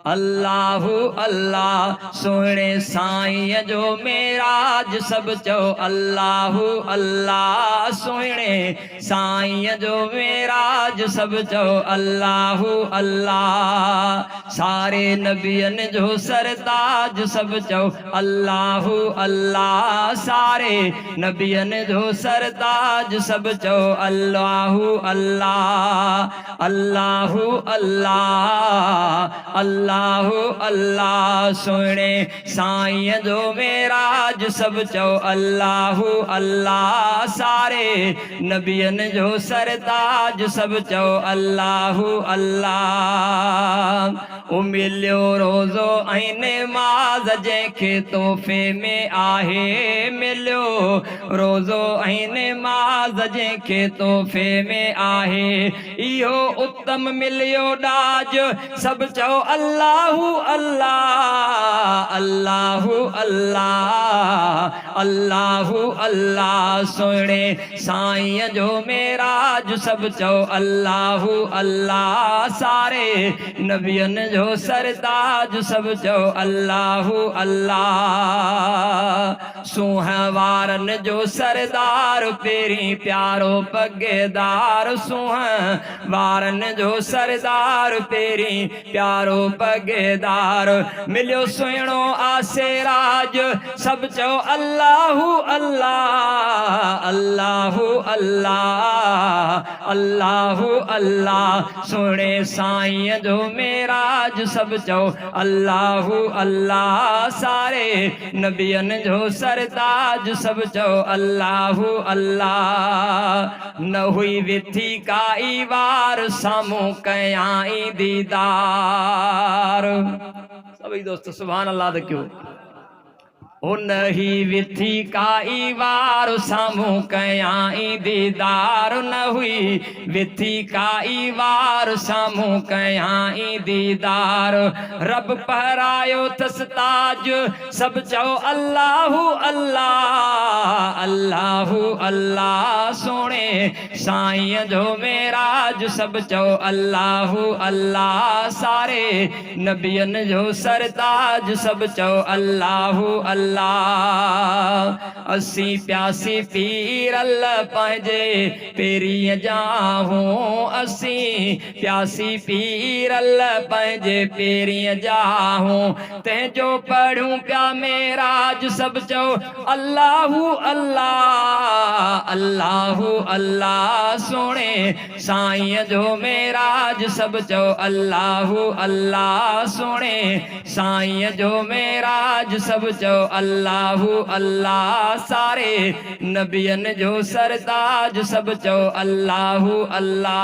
अल्लाहु अल्लाह सोने साईं जो मेराज सब चो अल्लाहु अल्लाह सोने साईं जो मेराज सब चो अल्लाहु अल्लाह सारे नबियन जो सरताज सब चो अल्लाहु अल्लाह सारे नबियन जो सरताज सब चो अल्लाहु अल्लाह अल्लाहु अल्लाह अल्लाहु अल्लाह सोने साईं जो मेराज सब चो अल्लाहु अल्लाह सारे नबियन जो सरताज सब चो अल्लाहु अल्लाह ओ मिलियो रोज़ो ऐं नमाज़ जंहिंखे तोहफ़े में आहे मिलियो रोज़ो ऐं नमाज़ जंहिंखे तोहफ़े में आहे इहो उत्तम मिलियो ॾाज सब चो अल्लाहु अल्लाह अल्लाहु अल्लाह अल्लाहु अल्लाह सोने साईं जो मेराज सब चो अल्लाहु अल्लाह सारे नबियन जो सरताज सब चो अल्लाहु अल्लाह सुहवारन जो सरदार पेरी प्यारो पगेदार सुहवारन जो सरदार पेरी प्यारो पगेदार मिलियो सुहिणो आसे राज सब चो अल्लाहु अल्लाह अल्लाहु अल्लाह अल्लाहु अल्लाह सोने साईं जो मेराज सब चो अल्लाहु अल्लाह सारे नबियन जो सरताज सब चो अल्लाहु अल्लाह न हुई विथी काई वार सामूं कयाई दीदार सभी दोस्त सुभान अल्लाह द क्यों उन ही विथी काई वार सामूं कयाई दीदार न हुई विथी काई वार सामूं कयाई दीदार रब पहरायो तस ताज सब चो अल्लाहु अल्लाह अल्लाहु अल्लाह सोने साईं जो मेराज सब चो अल्लाहु अल्लाह सारे नबियन जो सरताज सब चो अल्लाहु अल्लाह असी प्यासी पीर अल्लाह पंहिंजे पेरीं जाहूं असी प्यासी पीर अल्लाह पंहिंजे पेरीं जाहूं तंहिंजो पढ़ूं पिया मेराज सब चो अल्लाहु अल्लाह अल्लाहु अल्लाह सोने साईं जो मेराज सब चो अल्लाहु अल्लाह सोने साईं जो मेराज सब चो अल्लाहु अल्लाह सारे नबियन जो सरताज सब चो अल्लाहु अल्लाह।